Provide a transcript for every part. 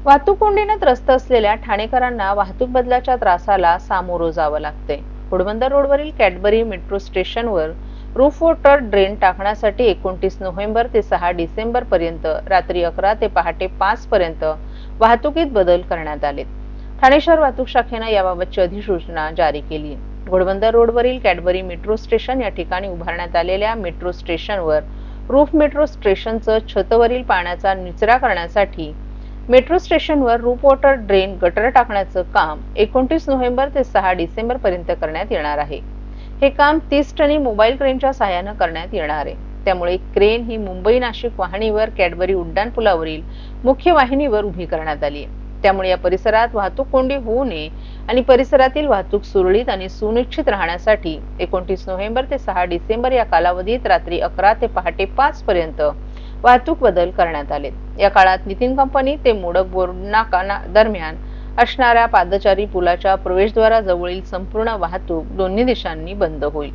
वाहतूक कोंडीने त्रस्त असलेल्या ठाणेकरांना वाहतूक बदलाच्या त्रासाला सामोरं जावं लागतंय। घोडबंदर रोडवरील कॅडबरी मेट्रो स्टेशनवर रूफ वॉटर ड्रेन टाकण्यासाठी 29 नोव्हेंबर ते 6 डिसेंबर पर्यंत रात्री 11 ते पहाटे 5 पर्यंत वाहतुकीत बदल करण्यात आले। ठाणे शहर वाहतूक शाखेने याबाबतची अधिसूचना जारी केली। घोडबंदर रोडवरील कॅडबरी मेट्रो स्टेशन या ठिकाणी उभारण्यात आलेल्या मेट्रो स्टेशनवर रूफ मेट्रो स्टेशनचं छतावरील पाण्याचा निचरा करण्यासाठी मेट्रो स्टेशनवर रूफ वॉटर ड्रेन गटर टाकण्याचं काम 29 नोव्हेंबर ते 6 डिसेंबर पर्यंत करण्यात येणार आहे। हे काम 30 टनी मोबाईल क्रेनच्या सहाय्याने करण्यात येणार आहे। त्यामुळे क्रेन ही मुंबई नाशिक वाहिनीवर कॅडबरी उड्डाण पुलावरील मुख्य वाहिनीवर उभी करण्यात आली आहे। त्यामुळे या परिसरात वाहतूक कोंडी होऊ नये आणि परिसरातील वाहतूक सुरळीत आणि सुनिश्चित राहण्यासाठी 29 नोव्हेंबर ते 6 डिसेंबर या कालावधीत रात्री 11 ते पहाटे 5 पर्यंत वाहतूक बदल करण्यात आले। या काळात नितीन कंपनी ते मोडक बोर्डनाका दरम्यान असणाऱ्या पादचारी पुलाच्या प्रवेशद्वाराजवळील संपूर्ण वाहतूक दोन्ही दिशांनी बंद होईल।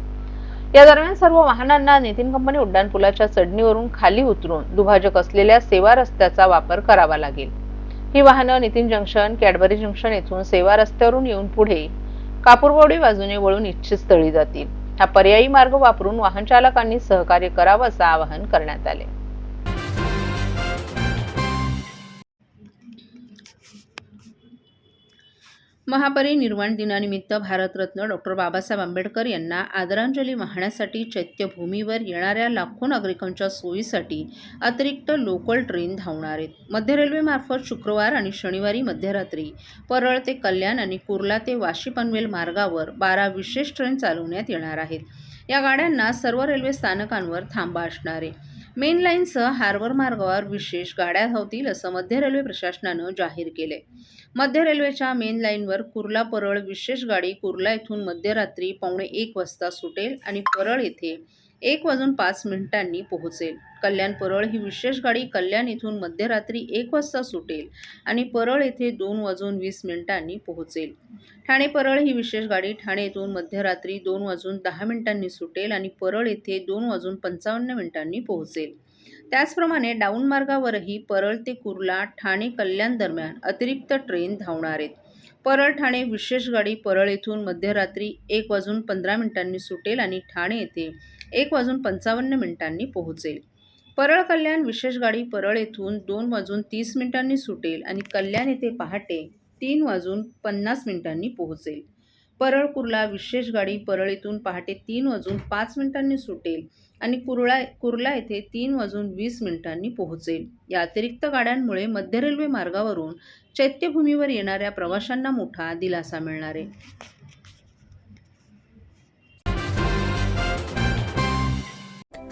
या दरम्यान सर्व वाहनांना नितीन कंपनी उड्डाण पुलाच्या चढणीवरून खाली उतरून दुभाजक असलेल्या सेवा रस्त्याचा वापर करावा लागेल। ही वाहनं नितीन जंक्शन, कॅडबरी जंक्शन येथून सेवा रस्त्यावरून येऊन पुढे कापूरवाडी बाजूने वळून इच्छित स्थळी जातील। हा पर्यायी मार्ग वापरून वाहन चालकांनी सहकार्य करावं असं आवाहन करण्यात आले। महापरिनिर्वाण दिनानिमित्त भारतरत्न डॉ. बाबासाहेब आंबेडकर यांना आदरांजली वाहण्यासाठी चैत्यभूमीवर येणाऱ्या लाखो नागरिकांच्या सोयीसाठी अतिरिक्त लोकल ट्रेन धावणार आहेत। मध्य रेल्वेमार्फत शुक्रवार आणि शनिवारी मध्यरात्री परळ ते कल्याण आणि कुर्ला ते वाशी पनवेल मार्गावर 12 विशेष ट्रेन चालवण्यात येणार आहेत। या गाड्यांना सर्व रेल्वे स्थानकांवर थांबा असणार आहे। मेन लाईनसह हार्बर मार्गावर विशेष गाड्या धावतील असं मध्य रेल्वे प्रशासनानं जाहीर केले। मध्य रेल्वेच्या मेन लाईनवर कुर्ला परळ विशेष गाडी कुर्ला येथून मध्यरात्री 1:15 वाजता सुटेल आणि परळ येथे 1:05 पोहोचेल। कल्याण परळ ही विशेष गाडी कल्याण येथून मध्यरात्री 1 वाजता सुटेल आणि परळ येथे 2:20 पोहोचेल। ठाणे परळ ही विशेष गाडी ठाणे येथून मध्यरात्री 2:10 सुटेल आणि परळ येथे 2:55 पोहोचेल। त्याचप्रमाणे डाऊन मार्गावरही परळ ते कुर्ला ठाणे कल्याण दरम्यान अतिरिक्त ट्रेन धावणार आहेत। परळ ठाणे विशेष गाडी परळ येथून मध्यरात्री 1:15 सुटेल आणि ठाणे येथे 1:55 पोहोचेल। परळ कल्याण विशेष गाडी परळ येथून 2:30 सुटेल आणि कल्याण येथे पहाटे 3:50 पोहोचेल। परळ कुर्ला विशेष गाडी परळ येथून पहाटे 3:05 सुटेल आणि कुर्ला येथे 3:20 पोहोचेल। या अतिरिक्त गाड्यांमुळे मध्य रेल्वे मार्गावरून चैत्यभूमीवर येणाऱ्या प्रवाशांना मोठा दिलासा मिळणार आहे।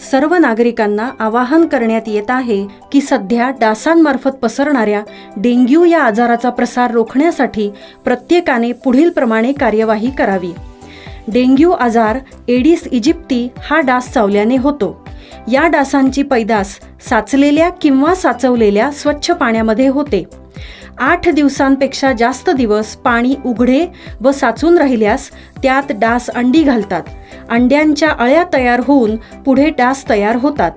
सर्व नागरिकांना आवाहन करण्यात येत आहे की सध्या डासांमार्फत पसरणाऱ्या डेंग्यू या आजाराचा प्रसार रोखण्यासाठी प्रत्येकाने पुढील प्रमाणे कार्यवाही करावी। डेंग्यू आजार एडिस इजिप्ती हा डास चावल्याने होतो। या डासांची पैदास साचलेल्या किंवा साचवलेल्या स्वच्छ पाण्यामध्ये होते। 8 दिवसांपेक्षा जास्त दिवस पाणी उघडे व साचून राहिल्यास त्यात डास अंडी घालतात। अंड्यांच्या अळ्या तयार होऊन पुढे डास तयार होतात।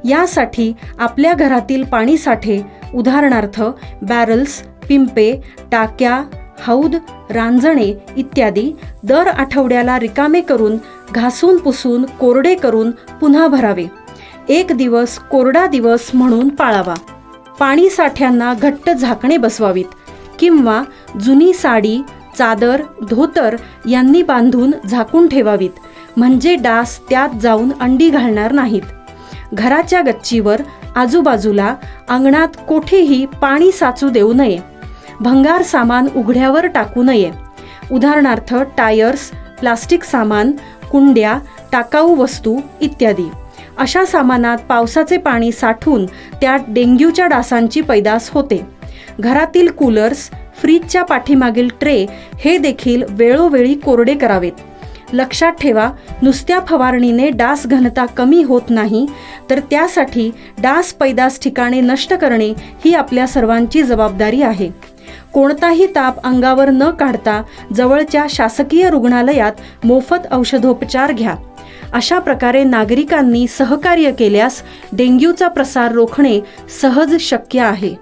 यासाठी आपल्या घरातील पाणी साठे उदाहरणार्थ बॅरल्स, पिंपे, टाक्या, हौद, रांजणे इत्यादी दर आठवड्याला रिकामे करून घासून पुसून कोरडे करून पुन्हा भरावे। 1 दिवस कोरडा दिवस म्हणून पाळावा। पाणी साठ्यांना घट्ट झाकणे बसवावीत किंवा जुनी साडी, चादर, धोतर यांनी बांधून झाकून ठेवावीत, म्हणजे डास त्यात जाऊन अंडी घालणार नाहीत। घराच्या गच्चीवर, आजूबाजूला, अंगणात कोठेही पाणी साचू देऊ नये। भंगार सामान उघड्यावर टाकू नये, उदाहरणार्थ टायर्स, प्लास्टिक सामान, कुंड्या, टाकाऊ वस्तू इत्यादी। अशा सामानात पावसाचे पाणी साठून त्यात डेंग्यूच्या डासांची पैदास होते। घरातील कूलर्स, फ्रीजच्या पाठीमागील ट्रे हे देखील वेळोवेळी कोरडे करावेत। लक्षात ठेवा, नुसत्या फवारणीने डास घनता कमी होत नाही, तर त्यासाठी डास पैदास ठिकाणे नष्ट करणे ही आपल्या सर्वांची जबाबदारी आहे। कोणताही ताप अंगावर न काढता जवळच्या शासकीय रुग्णालयात मोफत औषधोपचार घ्या। अशा प्रकारे नागरिकांनी सहकार्य केल्यास डेंग्यूचा प्रसार रोखणे सहज शक्य आहे।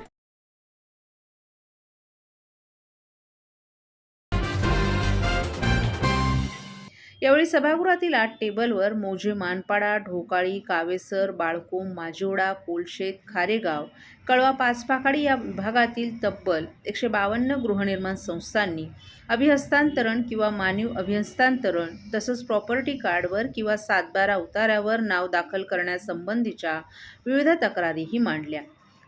यावेळी सभागृहातील 8 टेबलवर मोजे, मानपाडा, ढोकाळी, कावेसर, बाळकोंब, माजिवडा, कोलशेत, खारेगाव, कळवा, पाचपाखाडी या विभागातील तब्बल 152 गृहनिर्माण संस्थांनी अभिहस्तांतरण किंवा मानीव अभिहस्तांतरण तसंच प्रॉपर्टी कार्डवर किंवा 7/12 उताऱ्यावर नाव दाखल करण्यासंबंधीच्या विविध तक्रारीही मांडल्या.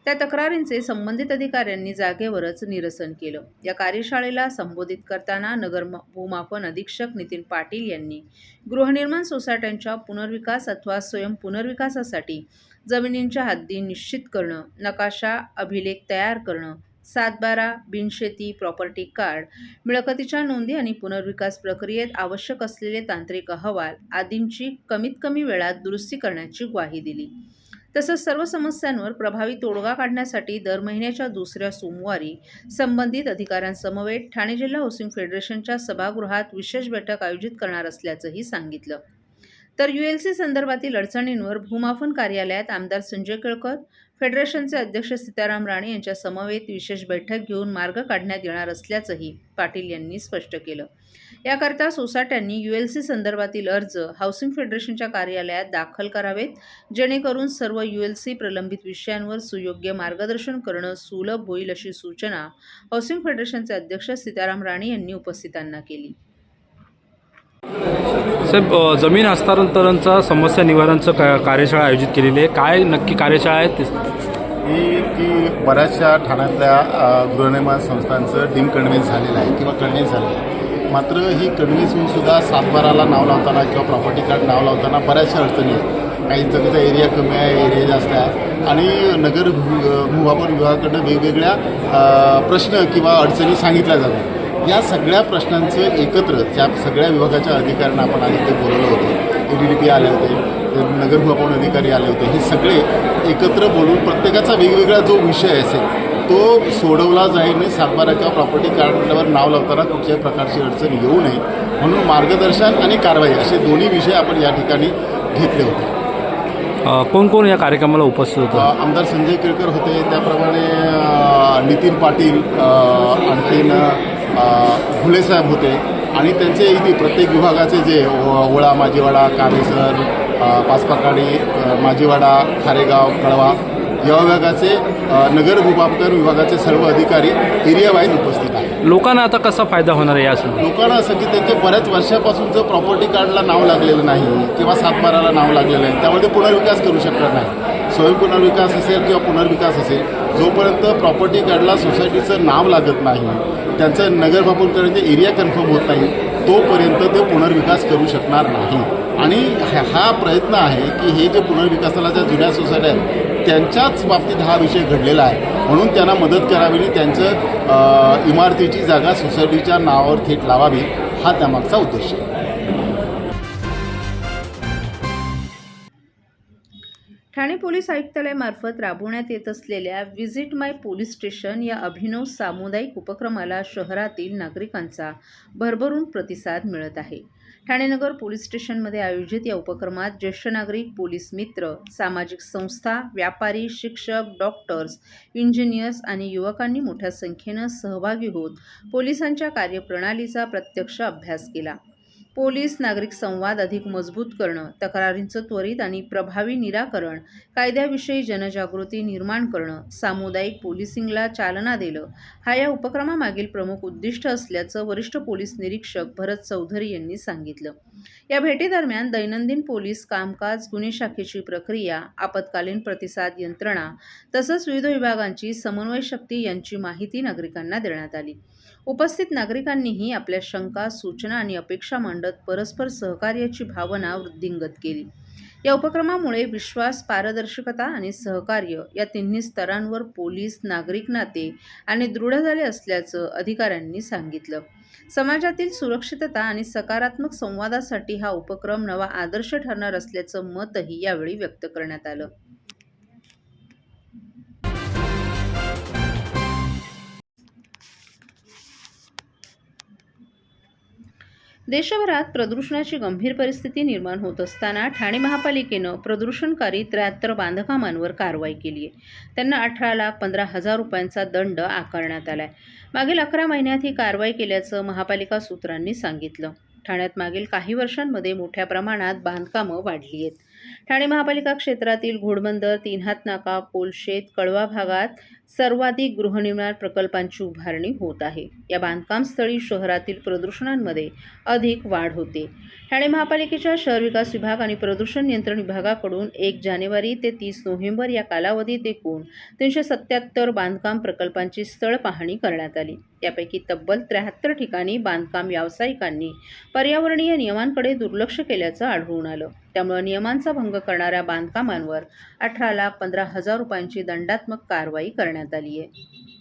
त्या तक्रारींचे संबंधित अधिकाऱ्यांनी जागेवरच निरसन केलं. या कार्यशाळेला संबोधित करताना नगर भूमापन अधीक्षक नितीन पाटील यांनी गृहनिर्माण सोसायट्यांच्या पुनर्विकास अथवा स्वयं पुनर्विकासासाठी जमिनींच्या हद्दी निश्चित करणं, नकाशा अभिलेख तयार करणं, 7/12, बिनशेती, प्रॉपर्टी कार्ड, मिळकतीच्या नोंदी आणि पुनर्विकास प्रक्रियेत आवश्यक असलेले तांत्रिक अहवाल आदींची कमीत कमी वेळात दुरुस्ती करण्याची ग्वाही दिली. तसंच सर्व समस्यांवर प्रभावी तोडगा काढण्यासाठी दर महिन्याच्या दुसऱ्या सोमवारी संबंधित अधिकाऱ्यांसमवेत ठाणे जिल्हा हाऊसिंग फेडरेशनच्या सभागृहात विशेष बैठक आयोजित करणार असल्याचंही सांगितलं. तर ULC संदर्भातील अडचणींवर भूमापन कार्यालयात आमदार संजय केळकर, फेडरेशनचे अध्यक्ष सीताराम राणे यांच्या समवेत विशेष बैठक घेऊन मार्ग काढण्यात येणार असल्याचंही पाटील यांनी स्पष्ट केलं. याकरता सोसायट्यांनी ULC संदर्भातील अर्ज हाऊसिंग फेडरेशनच्या कार्यालयात दाखल करावेत, जेणेकरून सर्व ULC प्रलंबित विषयांवर सुयोग्य मार्गदर्शन करणं सुलभ होईल अशी सूचना हाऊसिंग फेडरेशनचे अध्यक्ष सीताराम राणे यांनी उपस्थितांना केली. साहेब, जमीन हस्तांतरणचा समस्या निवारणचं कार्यशाळा आयोजित केलेली आहे. काय नक्की कार्यशाळा आहे ही की बऱ्याचशा ठाण्यातल्या गृहनिर्माण संस्थांचं डिमकन्व्हिन्स झालेलं आहे किंवा कन्व्हिन्स झालेलं आहे. मात्र ही कन्व्हिन्स होऊनसुद्धा 7/12ला नाव लावताना किंवा प्रॉपर्टी कार्ड नाव लावताना बऱ्याचशा अडचणी आहेत. काही जमीचा एरिया कमी आहे, एरिया जास्त आहे आणि नगर भूमापन विभागाकडनं वेगवेगळ्या प्रश्न किंवा अडचणी सांगितल्या जातात. या सगळ्या प्रश्नांचं एकत्र त्या सगळ्या विभागाच्या अधिकाऱ्यांना आपण आधी ते बोलवलं होतं. ADDP आले होते, नगर भूमापन अधिकारी आले होते. हे सगळे एकत्र बोलून प्रत्येकाचा वेगवेगळा जो विषय असेल तो सोडवला जाईल. 7/12 किंवा प्रॉपर्टी कार्डवर नाव लावताना कुठल्याही प्रकारची अडचण येऊ नये म्हणून मार्गदर्शन आणि कारवाई असे दोन्ही विषय आपण या ठिकाणी घेतले होते. कोण कोण या कार्यक्रमाला उपस्थित होतं? आमदार संजय केळकर होते, त्याप्रमाणे नितीन पाटील, आणखीन घुलेसाहेब होते आणि त्यांचे इथे प्रत्येक विभागाचे जे वळा, माजिवाडा, कावेसर, पाचपाखाडी, माजिवाडा, खारेगाव, कळवा या विभागाचे नगर भूमापन विभागाचे सर्व अधिकारी एरिया वाईज उपस्थित आहेत. लोकांना आता कसा फायदा होणार आहे यासून? लोकांना असं की त्यांचे बऱ्याच वर्षापासूनचं प्रॉपर्टी कार्डला नाव लागलेलं नाही किंवा 7/12ला नाव लागलेलं नाही, त्यामध्ये पुनर्विकास करू शकणार नाही. स्वयं पुनर्विकास असेल किंवा पुनर्विकास असेल, जोपर्यंत प्रॉपर्टी कार्डला सोसायटीचं नाव लागत नाही, त्यांचं नगर भूमापन करण्याचे एरिया कन्फर्म होत नाही, तोपर्यंत ते पुनर्विकास करू शकणार नाही. आणि हा प्रयत्न आहे की हे जे पुनर्विकासाला ज्या जुन्या सोसायट्या आहेत त्यांच्याच बाबतीत हा विषय घडलेला आहे म्हणून त्यांना मदत करावी आणि त्यांचं इमारतीची जागा सोसायटीच्या नावावर थेट लावावी, हा त्यामागचा उद्देश आहे. ठाणे पोलीस आयुक्तालयामार्फत राबवण्यात येत असलेल्या व्हिजिट माय पोलीस स्टेशन या अभिनव सामुदायिक उपक्रमाला शहरातील नागरिकांचा भरभरून प्रतिसाद मिळत आहे. ठाणे नगर पोलीस स्टेशनमध्ये आयोजित या उपक्रमात ज्येष्ठ नागरिक, पोलीस मित्र, सामाजिक संस्था, व्यापारी, शिक्षक, डॉक्टर्स, इंजिनियर्स आणि युवकांनी मोठ्या संख्येनं सहभागी होत पोलिसांच्या कार्यप्रणालीचा प्रत्यक्ष अभ्यास केला. पोलीस नागरिक संवाद अधिक मजबूत करणं, तक्रारींचं त्वरित आणि प्रभावी निराकरण, कायद्याविषयी जनजागृती निर्माण करणं, सामुदायिक पोलिसिंगला चालना देणं हा या उपक्रमामागील प्रमुख उद्दिष्ट असल्याचं वरिष्ठ पोलीस निरीक्षक भरत चौधरी यांनी सांगितलं. या भेटीदरम्यान दैनंदिन पोलीस कामकाज, गुन्हे शाखेची प्रक्रिया, आपत्कालीन प्रतिसाद यंत्रणा तसंच विविध विभागांची समन्वय शक्ती यांची माहिती नागरिकांना देण्यात आली. उपस्थित नागरिकांनीही आपल्या शंका, सूचना आणि अपेक्षा मांडत परस्पर सहकार्याची भावना वृद्धिंगत केली. या उपक्रमामुळे विश्वास, पारदर्शकता आणि सहकार्य या तिन्ही स्तरांवर पोलीस नागरिक नाते आणि दृढ झाले असल्याचं अधिकाऱ्यांनी सांगितलं. समाजातील सुरक्षितता आणि सकारात्मक संवादासाठी हा उपक्रम नवा आदर्श ठरणार असल्याचं मतही यावेळी व्यक्त करण्यात आलं. देशभरात प्रदूषणाची गंभीर परिस्थिती निर्माण होत असताना ठाणे महापालिकेनं प्रदूषणकारी 73 बांधकामांवर कारवाई केली आहे. त्यांना 18,15,000 रुपयांचा दंड आकारण्यात आलाय. मागील 11 महिन्यात ही कारवाई केल्याचं महापालिका सूत्रांनी सांगितलं. ठाण्यात मागील काही वर्षांमध्ये मोठ्या प्रमाणात बांधकामं वाढली आहेत. ठाणे महापालिका क्षेत्रातील घोडबंदर, तीनहात नाका, कोलशेत, कळवा भागात सर्वाधिक गृहनिर्माण प्रकल्पांची उभारणी होत आहे. या बांधकाम स्थळी शहरातील प्रदूषणांमध्ये अधिक वाढ होते. ठाणे महापालिकेच्या शहर विकास विभाग आणि प्रदूषण नियंत्रण विभागाकडून 1 जानेवारी ते 30 नोव्हेंबर या कालावधीत एकूण 377 बांधकाम प्रकल्पांची स्थळ पाहणी करण्यात आली. यापैकी तब्बल 73 ठिकाणी बांधकाम व्यावसायिकांनी पर्यावरणीय नियमांकडे दुर्लक्ष केल्याचं आढळून आलं. त्यामुळे नियमांचा भंग करणाऱ्या बांधकामांवर 18,15,000 रुपयांची दंडात्मक कारवाई करण्यात आली आहे.